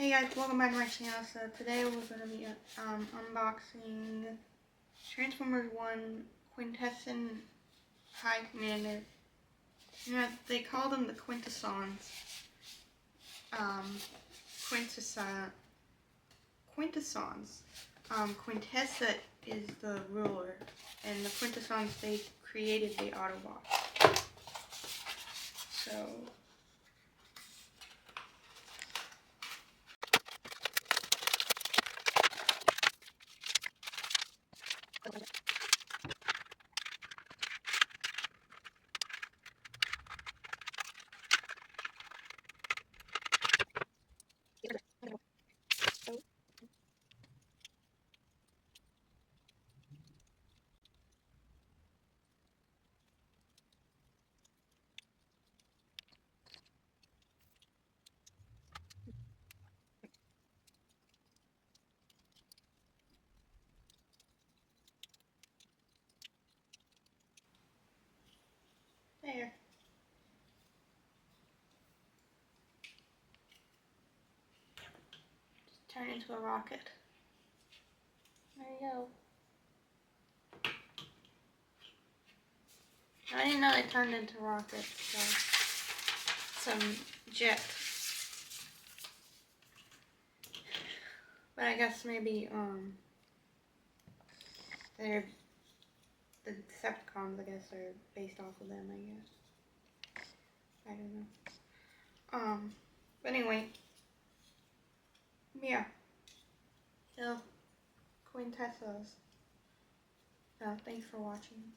Hey guys, welcome back to my channel. So today we're going to be unboxing Transformers 1 Quintesson High Commander. You know, they call them the Quintessons. Quintessons. Quintessa is the ruler, and the Quintessons, they created the Autobots. So there. Just turn into a rocket. There you go. I didn't know they turned into rockets, so some jet. But I guess maybe they're the Decepticons, I guess, are based off of them, I guess. I don't know. But anyway. Yeah. So Quintessons. Thanks for watching.